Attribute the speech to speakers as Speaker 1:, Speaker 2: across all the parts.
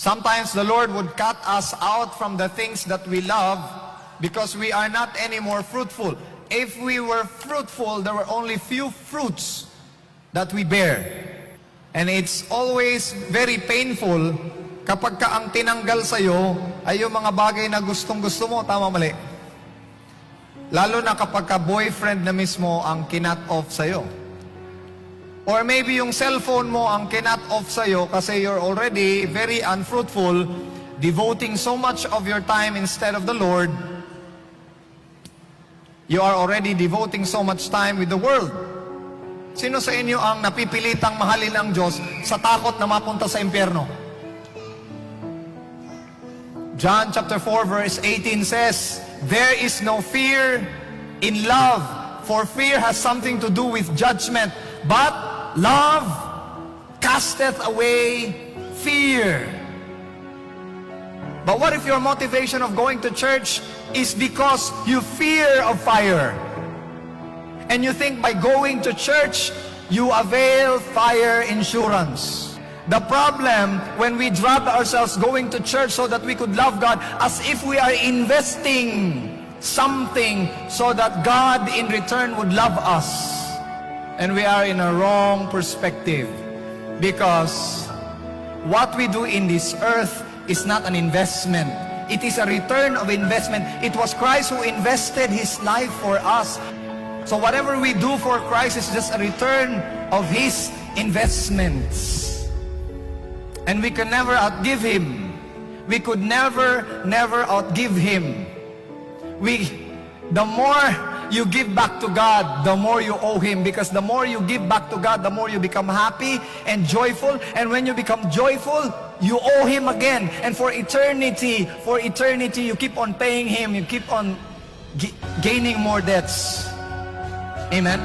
Speaker 1: Sometimes the Lord would cut us out from the things that we love because we are not anymore fruitful. If we were fruitful, there were only few fruits that we bear. And it's always very painful kapag ka ang tinanggal sa'yo ay yung mga bagay na gustong-gusto mo. Tama, mali? Lalo na kapag ka boyfriend na mismo ang kinut off sa'yo. Or maybe yung cellphone mo ang kinut off sa'yo kasi you're already very unfruitful, devoting so much of your time instead of the Lord. You are already devoting so much time with the world. Sino sa inyo ang napipilitang mahalin ang Diyos sa takot na mapunta sa impyerno? John chapter 4 verse 18 says, "There is no fear in love, for fear has something to do with judgment, but love casteth away fear." But what if your motivation of going to church is because you fear of fire? And you think by going to church, you avail fire insurance. The problem when we drop ourselves going to church so that we could love God as if we are investing something so that God in return would love us. And we are in a wrong perspective because what we do in this earth is not an investment. It is a return of investment. It was Christ who invested His life for us. So whatever we do for Christ is just a return of His investments. And we can never outgive Him. We could never outgive Him. The more you give back to God, the more you owe Him. Because the more you give back to God, the more you become happy and joyful. And when you become joyful, you owe Him again. And for eternity, you keep on paying Him. You keep on gaining more debts. Amen?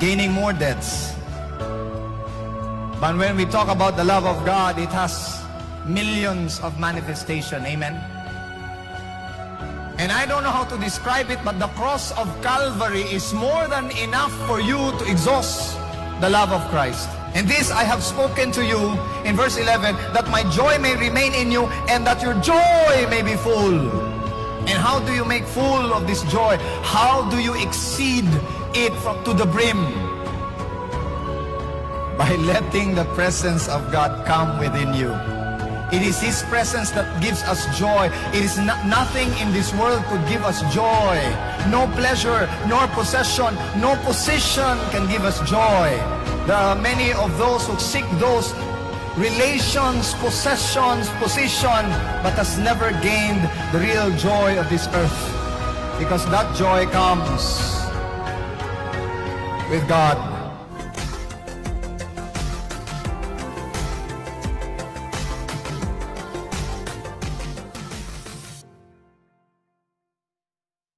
Speaker 1: Gaining more debts. But when we talk about the love of God, it has millions of manifestation. Amen? And I don't know how to describe it, but the cross of Calvary is more than enough for you to exhaust the love of Christ. And this I have spoken to you in verse 11, that my joy may remain in you, and that your joy may be full. And how do you make full of this joy? How do you exceed it to the brim? By letting the presence of God come within you. It is His presence that gives us joy. It is nothing in this world could give us joy. No pleasure, nor possession, no position can give us joy. There are many of those who seek those relations, possessions, position, but has never gained the real joy of this earth. Because that joy comes with God.